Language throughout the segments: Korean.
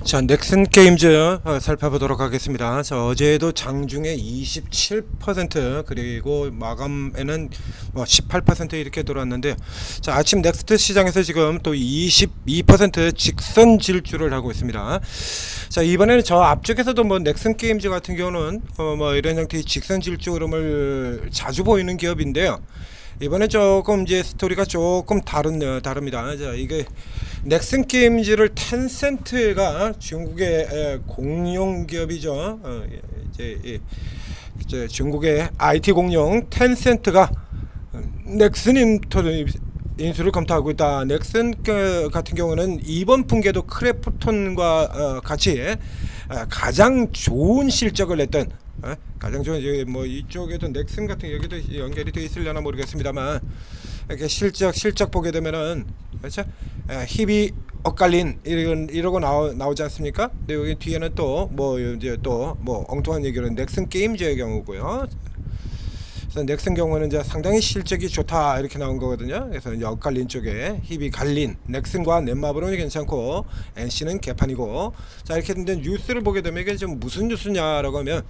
자, 넥슨 게임즈 살펴보도록 하겠습니다. 자, 어제도 장중에 27% 그리고 마감에는 18% 이렇게 돌았는데요. 자, 아침 넥스트 시장에서 지금 또 22% 직선 질주를 하고 있습니다. 자, 이번에는 저 앞쪽에서도 넥슨 게임즈 같은 경우는 이런 형태의 직선 질주 흐름을 자주 보이는 기업인데요. 이번에 조금 이제 스토리가 조금 다릅니다. 자, 이게 넥슨 게임즈를 텐센트가 중국의 공룡 기업이죠. 이제 중국의 IT 공룡 텐센트가 넥슨 인수를 검토하고 있다. 넥슨 같은 경우는 이번 분기에도 크래프톤과 같이 가장 좋은 실적을 냈던 가장 좋은 이쪽에도 넥슨 같은 여기도 연결이 되어 있으려나 모르겠습니다만 이렇게 실적 보게 되면은 그렇죠? 힙이 엇갈린 이러고 나오지 않습니까? 근데 여기 뒤에는 또 이제 또 엉뚱한 얘기는 넥슨 게임즈의 경우고요. 그래서 넥슨 경우는 이제 상당히 실적이 좋다 이렇게 나온 거거든요. 그래서 이제 엇갈린 쪽에 힙이 갈린 넥슨과 넷마블은 괜찮고 NC는 개판이고. 자, 이렇게 근데 뉴스를 보게 되면 이게 좀 무슨 뉴스냐라고 하면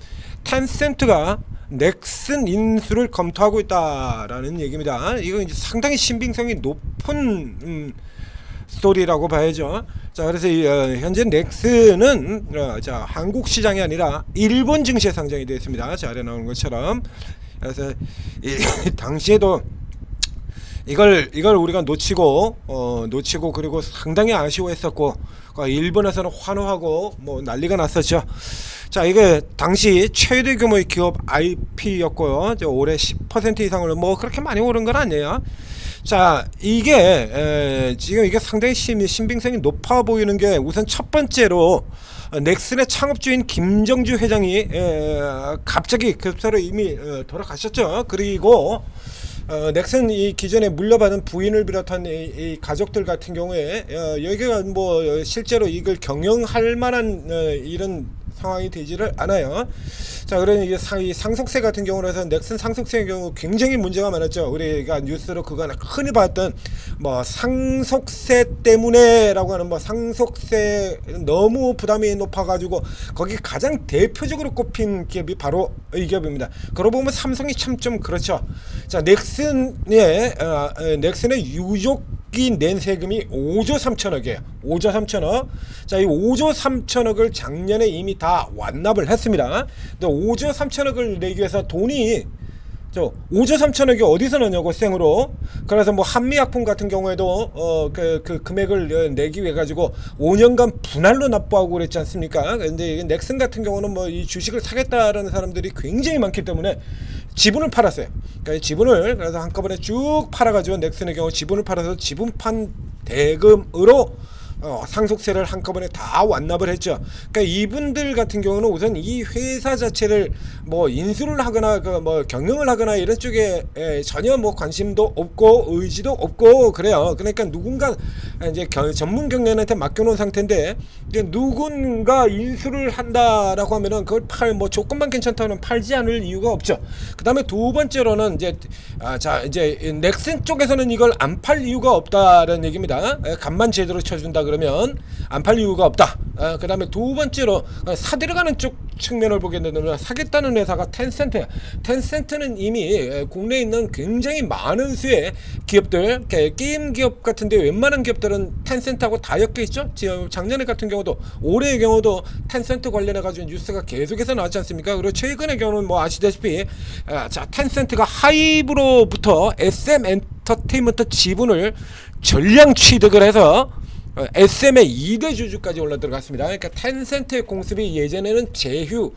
텐센트가 넥슨 인수를 검토하고 있다라는 얘기입니다. 이거 이제 상당히 신빙성이 높은 스토리라고 봐야죠. 자, 그래서 현재 넥슨은 자, 한국 시장이 아니라 일본 증시에 상장이 되어 있습니다. 자, 아래 나오는 것처럼. 그래서 당시에도 이걸 우리가 놓치고 그리고 상당히 아쉬워했었고 일본에서는 환호하고 난리가 났었죠. 자, 이게 당시 최대 규모의 기업 IP였고요. 올해 10% 이상을 그렇게 많이 오른 건 아니에요. 자, 이게 지금 이게 상당히 신빙성이 높아 보이는 게 우선 첫 번째로 넥슨의 창업주인 김정주 회장이 갑자기 급사로 이미 돌아가셨죠. 그리고 넥슨 이 기존에 물려받은 부인을 비롯한 이 가족들 같은 경우에 여기가 실제로 이걸 경영할 만한 이런 상황이 되지를 않아요. 자, 그러니 이게 상속세 같은 경우라서 넥슨 상속세의 경우 굉장히 문제가 많았죠. 우리가 뉴스로 그거 흔히 봤던 상속세 때문에라고 하는 상속세 너무 부담이 높아가지고 거기 가장 대표적으로 꼽힌 기업이 바로 이 기업입니다. 그러고 보면 삼성이 참 좀 그렇죠. 자, 넥슨의 유족이 낸 세금이 5조 3천억이에요. 5조 3천억. 자, 이 5조 3천억을 작년에 이미 다 완납을 했습니다. 근데 5조 3천억을 내기 위해서 돈이 5조 3천억이 어디서 넣냐고 생으로. 그래서 한미약품 같은 경우에도 그 금액을 내기 위해 가지고 5년간 분할로 납부하고 그랬지 않습니까? 근데 넥슨 같은 경우는 이 주식을 사겠다라는 사람들이 굉장히 많기 때문에 지분을 팔았어요. 그러니까 지분을 그래서 한꺼번에 쭉 팔아가지고 넥슨의 경우 지분을 팔아서 지분판 대금으로 상속세를 한꺼번에 다 완납을 했죠. 그러니까 이분들 같은 경우는 우선 이 회사 자체를 인수를 하거나 경영을 하거나 이런 쪽에 전혀 관심도 없고 의지도 없고 그래요. 그러니까 누군가 이제 전문 경영한테 맡겨놓은 상태인데 이제 누군가 인수를 한다라고 하면은 그걸 조건만 괜찮다면 팔지 않을 이유가 없죠. 그 다음에 두 번째로는 이제 넥슨 쪽에서는 이걸 안 팔 이유가 없다라는 얘기입니다. 간만 제대로 쳐준다 그러면 안 팔 이유가 없다. 그 다음에 두 번째로 사들어가는 쪽 측면을 보게 되면 사겠다는 회사가 텐센트야. 텐센트는 이미 국내에 있는 굉장히 많은 수의 기업들, 게임 기업 같은데 웬만한 기업들은 텐센트하고 다 엮여 있죠. 작년에 같은 경우도 올해의 경우도 텐센트 관련해 가지고 뉴스가 계속해서 나왔지 않습니까? 그리고 최근의 경우는 아시다시피 자, 텐센트가 하이브로부터 SM 엔터테인먼트 지분을 전량 취득을 해서 SM의 2대 주주까지 올라 들어갔습니다. 그러니까 텐센트의 공습이 예전에는 제휴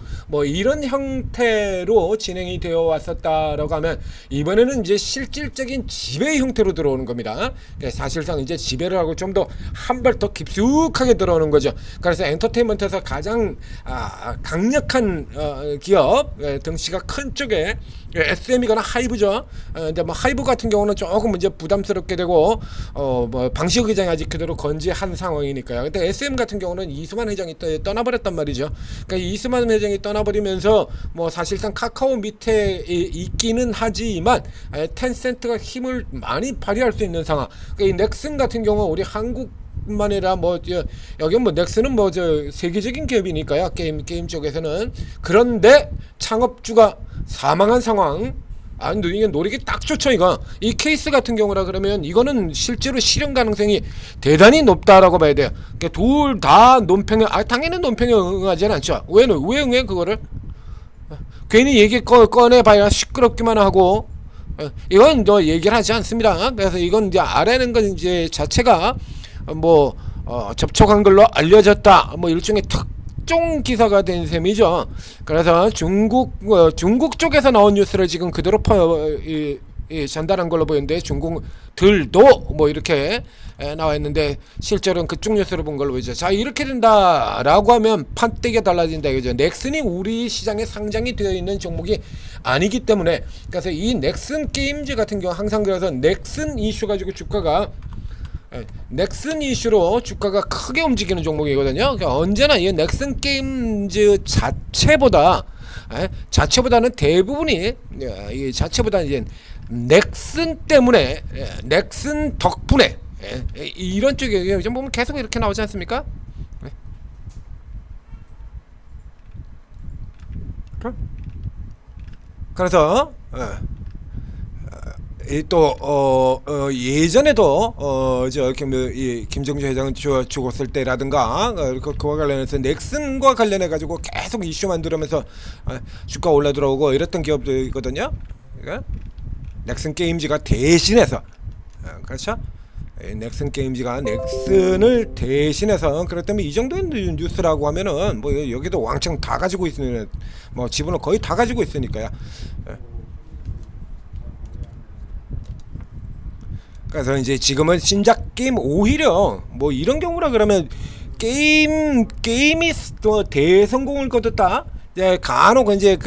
이런 형태로 진행이 되어 왔었다라고 하면 이번에는 이제 실질적인 지배 형태로 들어오는 겁니다. 그러니까 사실상 이제 지배를 하고 좀 더 한 발 더 깊숙하게 들어오는 거죠. 그래서 엔터테인먼트에서 가장 강력한 기업, 덩치가 큰 쪽에 SM이거나 하이브죠. 근데 하이브 같은 경우는 조금 이제 부담스럽게 되고 방시혁 회장이 아직 그대로 건재한 상황이니까요. 근데 SM 같은 경우는 이수만 회장이 떠나버렸단 말이죠. 그러니까 이수만 회장이 떠나버리면서 사실상 카카오 밑에 있기는 하지만 텐센트가 힘을 많이 발휘할 수 있는 상황. 그러니까 이 넥슨 같은 경우 우리 한국 뿐만 아니라 뭐 여기 뭐 넥슨은 뭐 저 세계적인 기업이니까요. 게임 쪽에서는. 그런데 창업주가 사망한 상황. 아, 이게 노리기 딱 좋죠, 이거. 이 케이스 같은 경우라 그러면 이거는 실제로 실현 가능성이 대단히 높다라고 봐야 돼요. 그러니까 둘 다 논평에, 당연히 논평에 응하지는 않죠. 왜 응해, 그거를? 괜히 얘기 꺼내봐야 시끄럽기만 하고, 이건 너 얘기를 하지 않습니다. 그래서 이건 이제 알아내는 건 이제 자체가 뭐, 접촉한 걸로 알려졌다. 뭐 일종의 특종 기사가 된 셈이죠. 그래서 중국 쪽에서 나온 뉴스를 지금 그대로 전달한 걸로 보이는데, 중국들도 뭐 이렇게 나와 있는데 실제로는 그쪽 뉴스를 본 걸로 보이죠. 자, 이렇게 된다라고 하면 판때기가 달라진다 이거죠. 넥슨이 우리 시장에 상장이 되어 있는 종목이 아니기 때문에, 그래서 이 넥슨 게임즈 같은 경우 항상 그래서 넥슨 이슈 가지고 넥슨 이슈로 주가가 크게 움직이는 종목이거든요. 그러니까 언제나 이 넥슨 게임즈 자체보다는 대부분이 이 자체보다는 이제 넥슨 때문에, 넥슨 덕분에 이런 쪽에 요즘 보면 계속 이렇게 나오지 않습니까? 그래서 또 예전에도 김정주 회장은 죽었을 때라든가 그와 관련해서 넥슨과 관련해 가지고 계속 이슈 만들면서 주가 올라 들어오고 이랬던 기업들이거든요. 그러니까 넥슨 게임즈가 대신해서, 그렇죠? 넥슨 게임즈가 넥슨을 대신해서, 그렇다면 이 정도의 뉴스라고 하면은 뭐 여기도 왕창 다 가지고 있으면, 뭐 지분을 거의 다 가지고 있으니까요. 그래서 이제 지금은 신작 게임, 오히려 뭐 이런 경우라 그러면 게임이 또 대성공을 거뒀다. 이제 간혹 이제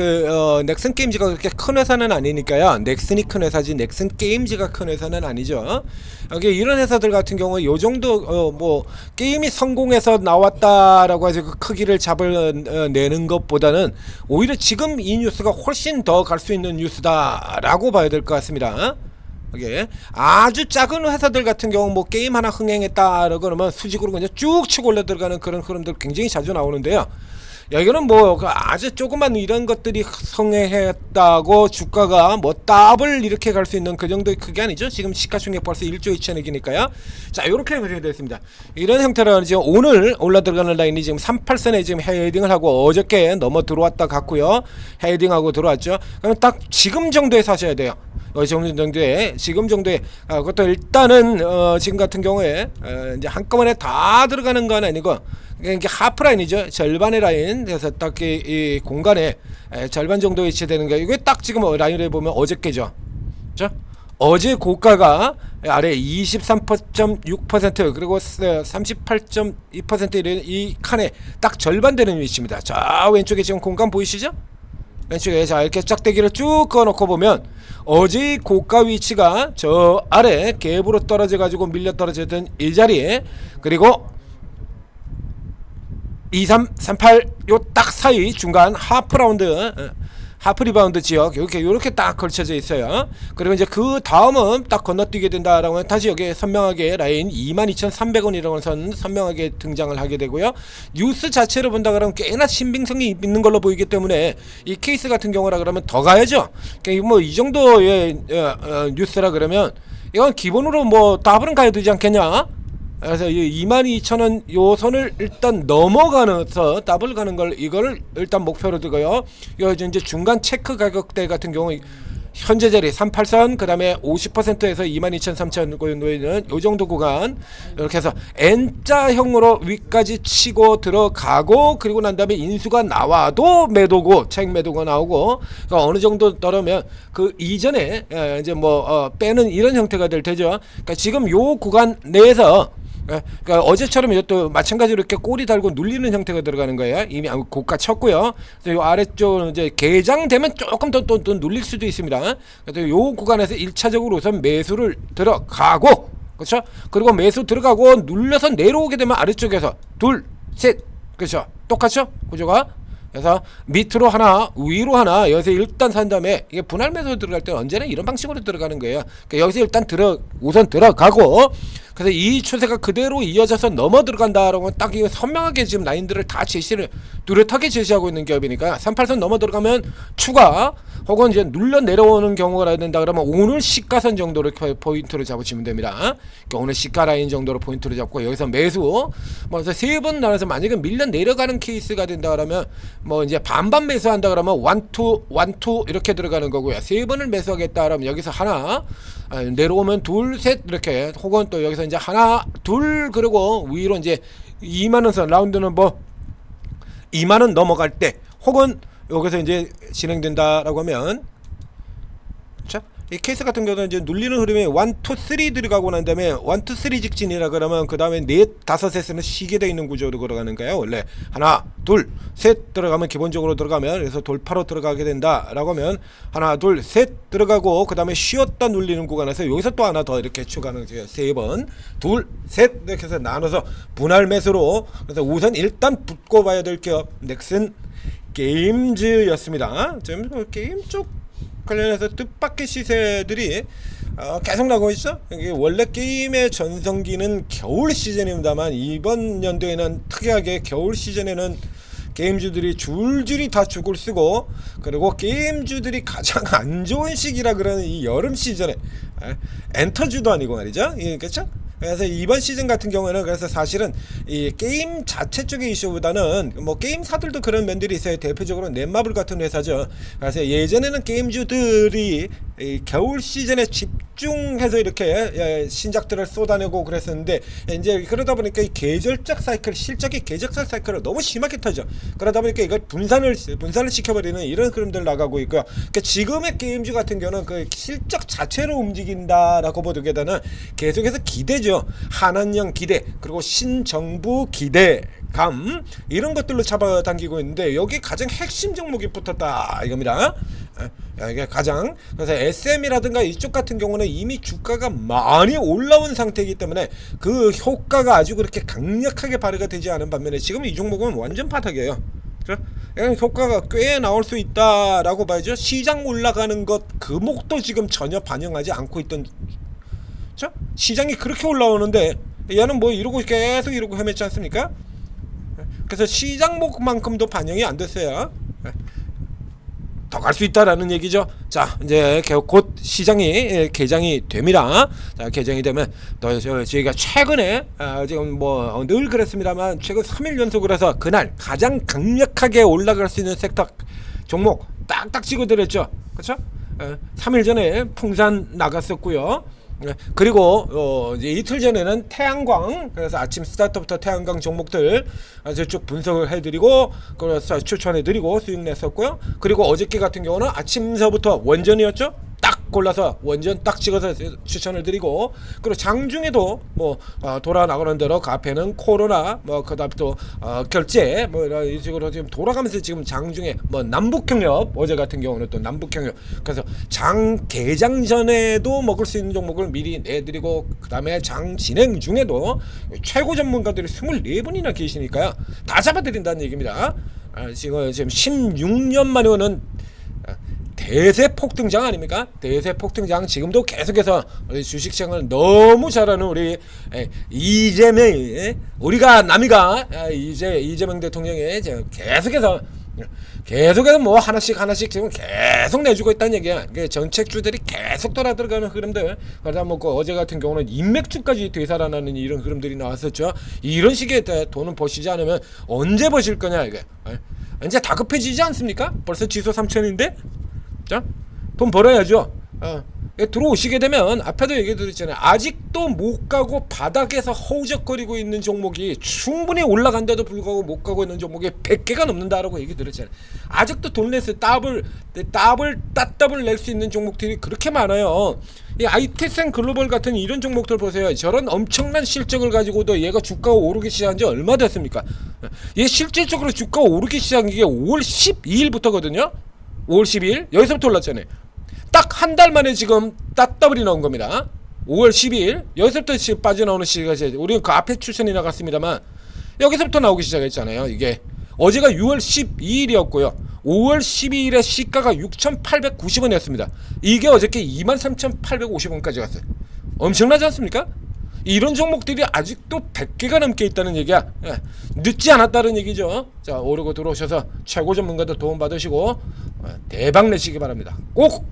넥슨 게임즈가 그렇게 큰 회사는 아니니까요. 넥슨이 큰 회사지 넥슨 게임즈가 큰 회사는 아니죠. 여기 이런 회사들 같은 경우 요 정도 뭐 게임이 성공해서 나왔다라고 해서 그 크기를 잡아내는 것보다는 오히려 지금 이 뉴스가 훨씬 더 갈 수 있는 뉴스다라고 봐야 될 것 같습니다. 이게 아주 작은 회사들 같은 경우 뭐 게임 하나 흥행했다 그러면 수직으로 그냥 쭉 치고 올라 들어가는 그런 흐름들 굉장히 자주 나오는데요. 여기는 뭐 아주 조그만 이런 것들이 성행했다고 주가가 뭐 더블 이렇게 갈 수 있는 그 정도의 크기 아니죠. 지금 시가총액 벌써 1조 2천억이니까요. 자, 이렇게 되었습니다. 이런 형태로 지금 오늘 올라 들어가는 라인이 지금 38선에 지금 헤딩을 하고 어저께 넘어 들어왔다 갔고요. 헤딩하고 들어왔죠. 그럼 딱 지금 정도에 사셔야 돼요. 지금 정도에 그것도 일단은 지금 같은 경우에 이제 한꺼번에 다 들어가는 건 아니고 이게 하프 라인이죠. 절반의 라인. 그래서 딱 이 공간에 절반 정도 위치되는 게, 이게 딱 지금 라인을 보면 어저께죠. 그렇죠? 어제 고가가 아래 23.6% 그리고 38.2% 이런 이 칸에 딱 절반 되는 위치입니다. 자, 왼쪽에 지금 공간 보이시죠? 왼쪽에 자 이렇게 짝대기를 쭉 그어놓고 보면 어제의 고가 위치가 저 아래 갭으로 떨어져 가지고 밀려 떨어지던 이 자리에, 그리고 2338 요 딱 사이 중간 하프 리바운드 지역 이렇게 딱 걸쳐져 있어요. 그리고 이제 그 다음은 딱 건너뛰게 된다라고 하면 다시 여기에 선명하게 라인 22,300원이라는 선 선명하게 등장을 하게 되고요. 뉴스 자체를 본다 그러면 꽤나 신빙성이 있는 걸로 보이기 때문에 이 케이스 같은 경우라 그러면 더 가야죠. 그러니까 뭐 이 정도의 뉴스라 그러면 이건 기본으로 뭐 더블은 가야 되지 않겠냐. 그래서 이 22,000원 요 선을 일단 넘어가면서 더블 가는 걸, 이거를 일단 목표로 두고요. 요 이제 중간 체크 가격대 같은 경우 현재 자리 38선, 그 다음에 50%에서 22,300원 요 정도 구간, 이렇게 해서 N자형으로 위까지 치고 들어가고, 그리고 난 다음에 인수가 나와도 매도고, 차익 매도가 나오고, 그러니까 어느 정도 떨어면 그 이전에 이제 뭐 빼는 이런 형태가 될 테죠. 그러니까 지금 요 구간 내에서, 그러니까 어제처럼 이것도 마찬가지로 이렇게 꼬리 달고 눌리는 형태가 들어가는 거예요. 이미 고가 쳤고요. 요 아래쪽 이제 개장되면 조금 더 또 눌릴 수도 있습니다. 그래서 요 구간에서 1차적으로 우선 매수를 들어가고, 그렇죠? 그리고 매수 들어가고 눌려서 내려오게 되면 아래쪽에서 둘, 셋, 그렇죠? 똑같죠? 구조가. 그래서 밑으로 하나, 위로 하나, 여기서 일단 산 다음에 이게 분할 매수 들어갈 때 언제나 이런 방식으로 들어가는 거예요. 그러니까 여기서 일단 우선 들어가고, 그래서 이 추세가 그대로 이어져서 넘어 들어간다라고 딱 이거 선명하게 지금 라인들을 다 제시를 뚜렷하게 제시하고 있는 기업이니까 38선 넘어 들어가면 추가 혹은 이제 눌러 내려오는 경우가 나야 된다 그러면 오늘 시가선 정도를 포인트로 잡으시면 됩니다. 그러니까 오늘 시가 라인 정도로 포인트로 잡고 여기서 매수 뭐 그래서 세 번 나눠서 만약에 밀려 내려가는 케이스가 된다 그러면 뭐 이제 반반 매수한다 그러면 원투 이렇게 들어가는 거고요. 세 번을 매수하겠다 그러면 여기서 하나 내려오면 둘, 셋 이렇게 혹은 또 여기서 이제 하나, 둘 그리고 위로 이제 2만원선 라운드는 뭐 2만원 넘어갈 때 혹은 여기서 이제 진행된다라고 하면 자, 이 케이스 같은 경우는 이제 눌리는 흐름에 1, 2, 3 들어가고 난 다음에 1, 2, 3 직진이라 그러면 그 다음에 넷, 다섯에서는 쉬게 되어 있는 구조로 걸어가는 거예요. 원래 하나, 둘, 셋 들어가면 기본적으로 들어가면 그래서 돌파로 들어가게 된다라고 하면 하나, 둘, 셋 들어가고 그 다음에 쉬었다 눌리는 구간에서 여기서 또 하나 더 이렇게 추가하는 거예요. 세 번, 둘, 셋 이렇게 해서 나눠서 분할 매수로 그래서 우선 일단 붙고 봐야 될 기업 넥슨 게임즈였습니다. 지금 게임 쪽 관련해서 뜻밖의 시세들이 계속 나오고 있죠. 이게 원래 게임의 전성기는 겨울 시즌입니다만 이번 연도에는 특이하게 겨울 시즌에는 게임주들이 줄줄이 다 죽을 쓰고 그리고 게임주들이 가장 안 좋은 시기라 그러는 이 여름 시즌에 엔터주도 아니고 말이죠. 그렇죠? 그래서 이번 시즌 같은 경우에는 그래서 사실은 이 게임 자체 쪽의 이슈보다는 뭐 게임사들도 그런 면들이 있어요. 대표적으로 넷마블 같은 회사죠. 그래서 예전에는 게임주들이 이 겨울 시즌에 집중해서 이렇게 신작들을 쏟아내고 그랬었는데 이제 그러다 보니까 이 계절적 사이클, 실적이 계절적 사이클을 너무 심하게 터져. 그러다 보니까 이걸 분산을 시켜버리는 이런 흐름들 나가고 있고요. 그러니까 지금의 게임주 같은 경우는 그 실적 자체로 움직인다라고 보기보다는 계속해서 기대죠. 한한령 기대 그리고 신정부 기대감 이런 것들로 잡아당기고 있는데 여기 가장 핵심 종목이 붙었다 이겁니다. 이게 가장 그래서 SM이라든가 이쪽 같은 경우는 이미 주가가 많이 올라온 상태이기 때문에 그 효과가 아주 그렇게 강력하게 발휘가 되지 않은 반면에 지금 이 종목은 완전 바닥이에요. 효과가 꽤 나올 수 있다라고 봐야죠. 시장 올라가는 것 금옥도 지금 전혀 반영하지 않고 있던 시장이 그렇게 올라오는데 얘는 뭐 이러고 계속 이러고 헤맸지 않습니까? 그래서 시장목만큼도 반영이 안 됐어요. 더 갈 수 있다라는 얘기죠. 자, 이제 곧 시장이 개장이 됩니다. 자, 개장이 되면 또 저희가 최근에 지금 뭐 늘 그랬습니다만 최근 3일 연속으로 해서 그날 가장 강력하게 올라갈 수 있는 섹터 종목 딱딱 찍어드렸죠. 그렇죠? 3일 전에 풍산 나갔었고요. 그리고 이제 이틀 전에는 태양광 그래서 아침 스타트부터 태양광 종목들 쭉 분석을 해드리고 그래서 추천해드리고 수익 냈었고요. 그리고 어저께 같은 경우는 아침서부터 원전이었죠. 딱 골라서 원전 딱 찍어서 추천을 드리고 그리고 장중에도 뭐 돌아 나가는 대로 그 앞에는 코로나 뭐 그다음 또 결제 뭐 이런 식으로 지금 돌아가면서 지금 장중에 뭐 남북협력 어제 같은 경우는 또 남북협력 그래서 장 개장 전에도 먹을 수 있는 종목을 미리 내드리고 그다음에 장 진행 중에도 최고 전문가들이 24분이나 계시니까요 다 잡아드린다는 얘기입니다. 지금 16년 만에 오는 대세 폭등장 아닙니까? 대세 폭등장 지금도 계속해서 우리 주식시장을 너무 잘하는 우리 이재명이 우리가 남이가 이재명 대통령이 계속해서 뭐 하나씩 지금 계속 내주고 있다는 얘기야. 정책주들이 계속 돌아들어가는 흐름들. 그러다 뭐 어제 같은 경우는 인맥주까지 되살아나는 이런 흐름들이 나왔었죠. 이런 식의 돈은 버시지 않으면 언제 버실 거냐 이게. 이제 다급해지지 않습니까? 벌써 지수 3천인데. 자, 돈 벌어야죠. 들어오시게 되면 앞에도 얘기 드렸잖아요. 아직도 못 가고 바닥에서 허우적거리고 있는 종목이 충분히 올라간데도 불구하고 못 가고 있는 종목이 100개가 넘는다라고 얘기 드렸잖아요. 아직도 돈 내서 따블 낼 수 있는 종목들이 그렇게 많아요. 이 IT센 글로벌 같은 이런 종목들 보세요. 저런 엄청난 실적을 가지고도 얘가 주가가 오르기 시작한 지 얼마 됐습니까? 얘 실질적으로 주가가 오르기 시작한 게 5월 12일부터거든요. 5월 12일 여기서부터 올랐잖아요. 딱 한 달 만에 지금 따더블이 나온 겁니다. 5월 12일 여기서부터 빠져나오는 시기가 우리는 그 앞에 추천이 나갔습니다만 여기서부터 나오기 시작했잖아요. 이게 어제가 6월 12일이었고요. 5월 12일에 시가가 6,890원이었습니다. 이게 어저께 23,850원까지 갔어요. 엄청나지 않습니까? 이런 종목들이 아직도 100개가 넘게 있다는 얘기야. 예, 늦지 않았다는 얘기죠. 자, 오르고 들어오셔서 최고 전문가들 도움 받으시고 대박 내시기 바랍니다. 꼭